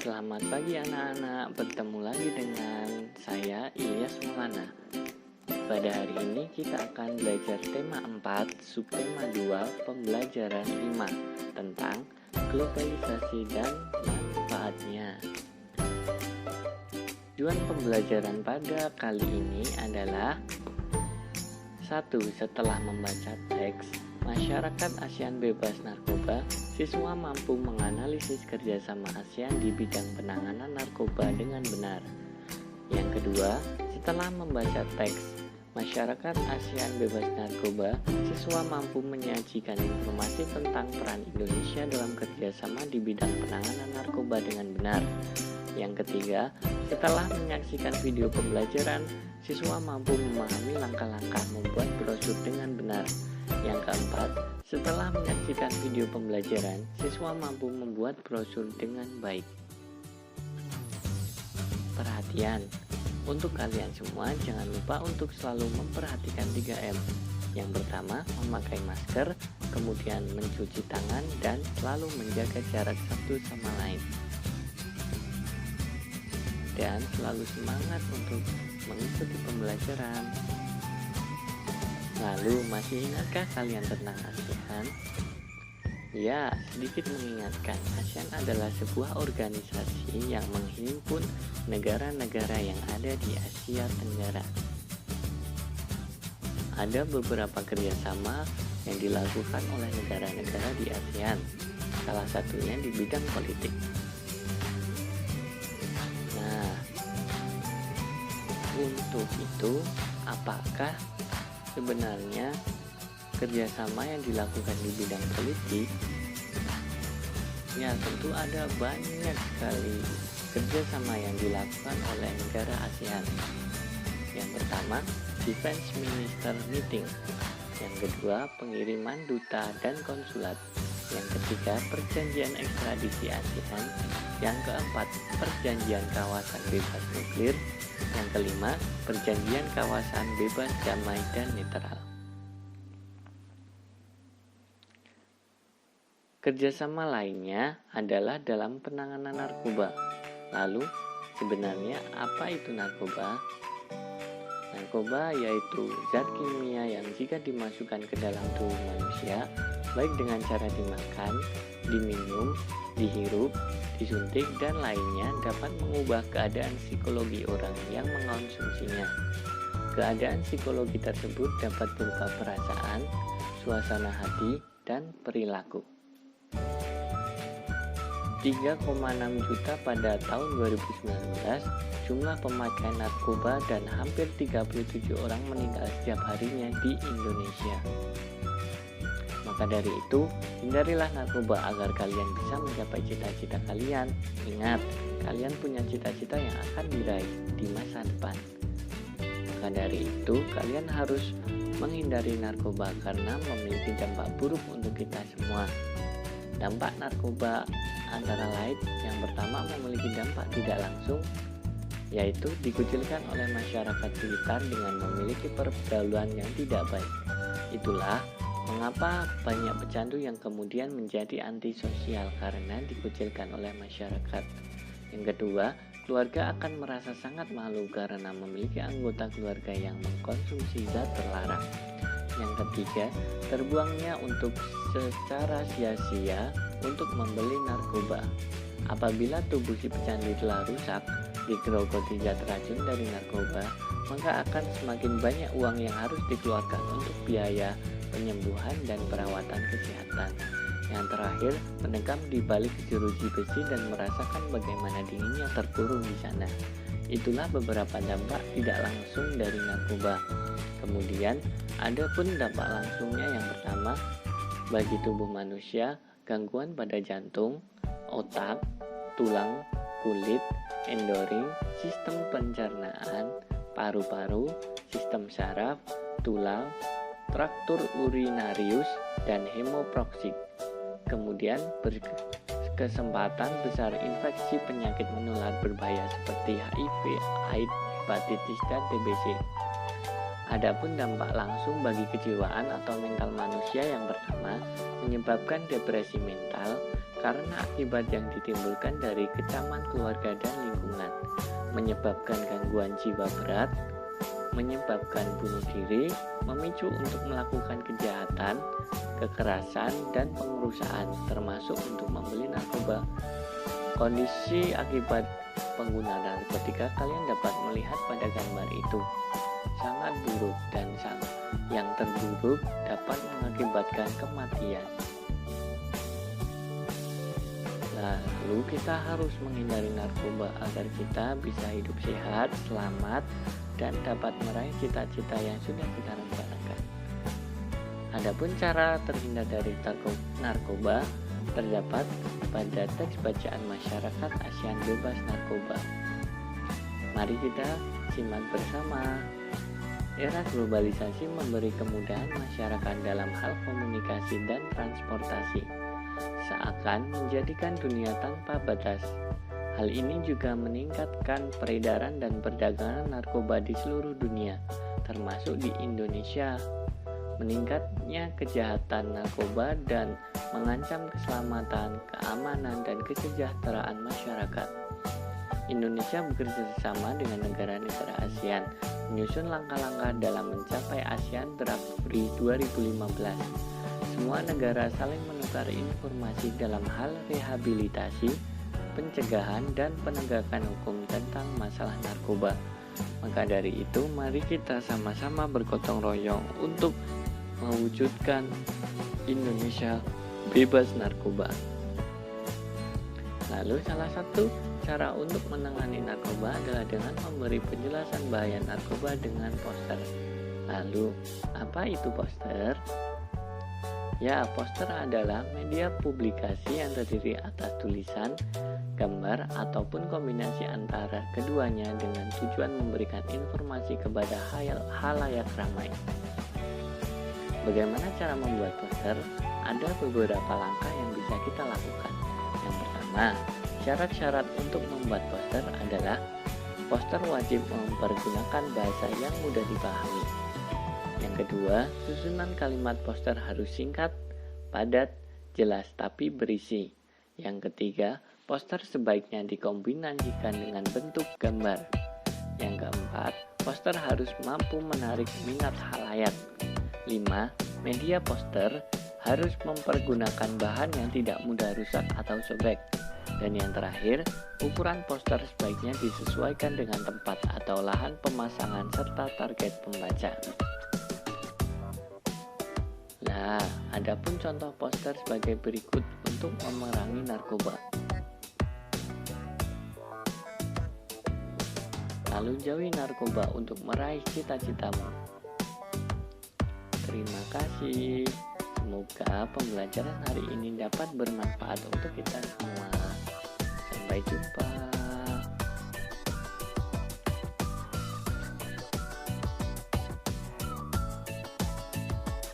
Selamat pagi anak-anak, bertemu lagi dengan saya Ilyas Maulana. Pada hari ini kita akan belajar tema 4, subtema 2, pembelajaran 5 tentang globalisasi dan manfaatnya. Tujuan pembelajaran pada kali ini adalah 1. Setelah membaca teks Masyarakat ASEAN Bebas Narkoba, siswa mampu menganalisis kerjasama ASEAN di bidang penanganan narkoba dengan benar. Yang kedua, setelah membaca teks Masyarakat ASEAN Bebas Narkoba, siswa mampu menyajikan informasi tentang peran Indonesia dalam kerjasama di bidang penanganan narkoba dengan benar. Yang ketiga, setelah menyaksikan video pembelajaran, siswa mampu memahami langkah-langkah membuat brosur dengan benar. Yang keempat, setelah menyaksikan video pembelajaran, siswa mampu membuat brosur dengan baik. Perhatian, untuk kalian semua jangan lupa untuk selalu memperhatikan 3M. Yang pertama, memakai masker, kemudian mencuci tangan, dan selalu menjaga jarak satu sama lain. Dan selalu semangat untuk mengikuti pembelajaran. Lalu, masih ingatkah kalian tentang ASEAN? Ya, sedikit mengingatkan, ASEAN adalah sebuah organisasi yang menghimpun negara-negara yang ada di Asia Tenggara. Ada beberapa kerjasama yang dilakukan oleh negara-negara di ASEAN, salah satunya di bidang politik. Nah, untuk itu, apakah sebenarnya kerjasama yang dilakukan di bidang politik? Ya, tentu ada banyak sekali kerjasama yang dilakukan oleh negara ASEAN. Yang pertama, Defense Minister Meeting. Yang kedua, pengiriman duta dan konsulat. Yang ketiga, perjanjian ekstradisi ASEAN. Yang keempat, perjanjian kawasan bebas nuklir. Yang kelima, perjanjian kawasan bebas damai dan netral. Kerjasama lainnya adalah dalam penanganan narkoba. Lalu, sebenarnya apa itu narkoba? Narkoba yaitu zat kimia yang jika dimasukkan ke dalam tubuh manusia, baik dengan cara dimakan, diminum, dihirup, disuntik, dan lainnya dapat mengubah keadaan psikologi orang yang mengonsumsinya. Keadaan psikologi tersebut dapat berupa perasaan, suasana hati, dan perilaku. 3,6 juta pada tahun 2019, jumlah pemakai narkoba dan hampir 37 orang meninggal setiap harinya di Indonesia. Maka dari itu, hindarilah narkoba agar kalian bisa mencapai cita-cita kalian. Ingat, kalian punya cita-cita yang akan diraih di masa depan. Maka dari itu, kalian harus menghindari narkoba karena memiliki dampak buruk untuk kita semua. Dampak narkoba antara lain yang pertama memiliki dampak tidak langsung, yaitu dikucilkan oleh masyarakat sekitar dengan memiliki pergaulan yang tidak baik. Itulah mengapa banyak pecandu yang kemudian menjadi antisosial karena dikucilkan oleh masyarakat. Yang kedua, keluarga akan merasa sangat malu karena memiliki anggota keluarga yang mengkonsumsi zat terlarang. Yang ketiga, terbuangnya untuk secara sia-sia untuk membeli narkoba. Apabila tubuh si pecandu telah rusak, digerogoti zat racun dari narkoba, maka akan semakin banyak uang yang harus dikeluarkan untuk biaya penyembuhan dan perawatan kesehatan. Yang terakhir, mendekam di balik jeruji besi dan merasakan bagaimana dinginnya terkurung di sana. Itulah beberapa dampak tidak langsung dari narkoba. Kemudian, ada pun dampak langsungnya. Yang pertama, bagi tubuh manusia, gangguan pada jantung, otak, tulang, kulit, endorin, sistem pencernaan, paru-paru, sistem saraf, tulang, traktur urinarius, dan hemoproksik. Kemudian berkesempatan besar infeksi penyakit menular berbahaya seperti HIV, AIDS, hepatitis, dan TBC. Adapun dampak langsung bagi kejiwaan atau mental manusia, yang pertama, menyebabkan depresi mental, karena akibat yang ditimbulkan dari kecaman keluarga dan lingkungan, menyebabkan gangguan jiwa berat, menyebabkan bunuh diri, memicu untuk melakukan kejahatan, kekerasan, dan pengerusakan, termasuk untuk membeli narkoba. Kondisi akibat pengguna narkotika kalian dapat melihat pada gambar itu. Sangat buruk dan yang terburuk dapat mengakibatkan kematian. Lalu kita harus menghindari narkoba agar kita bisa hidup sehat, selamat, dan dapat meraih cita-cita yang sudah kita rencanakan. Adapun cara terhindar dari narkoba terdapat pada teks bacaan masyarakat ASEAN bebas narkoba. Mari kita simak bersama. Era globalisasi memberi kemudahan masyarakat dalam hal komunikasi dan transportasi, seakan menjadikan dunia tanpa batas. Hal ini juga meningkatkan peredaran dan perdagangan narkoba di seluruh dunia, termasuk di Indonesia. Meningkatnya kejahatan narkoba dan mengancam keselamatan, keamanan, dan kesejahteraan masyarakat. Indonesia bekerja sama dengan negara-negara ASEAN menyusun langkah-langkah dalam mencapai ASEAN Drug Free 2015. Semua negara saling menukar informasi dalam hal rehabilitasi, pencegahan, dan penegakan hukum tentang masalah narkoba. Maka dari itu, mari kita sama-sama bergotong royong untuk mewujudkan Indonesia bebas narkoba. Lalu salah satu cara untuk menangani narkoba adalah dengan memberi penjelasan bahaya narkoba dengan poster. Lalu, apa itu poster? Ya, poster adalah media publikasi yang terdiri atas tulisan, gambar, ataupun kombinasi antara keduanya dengan tujuan memberikan informasi kepada halayak ramai. Bagaimana cara membuat poster? Ada beberapa langkah yang bisa kita lakukan. Yang pertama, syarat-syarat untuk membuat poster adalah poster wajib mempergunakan bahasa yang mudah dipahami. Yang kedua, susunan kalimat poster harus singkat, padat, jelas tapi berisi. Yang ketiga, poster sebaiknya dikombinasikan dengan bentuk gambar. Yang keempat, poster harus mampu menarik minat halayak. 5. Media poster harus mempergunakan bahan yang tidak mudah rusak atau sobek. Dan yang terakhir, ukuran poster sebaiknya disesuaikan dengan tempat atau lahan pemasangan serta target pembaca. Nah, adapun contoh poster sebagai berikut untuk memerangi narkoba. Lalu jauhi narkoba untuk meraih cita-citamu. Terima kasih. Semoga pembelajaran hari ini dapat bermanfaat untuk kita semua. Sampai jumpa.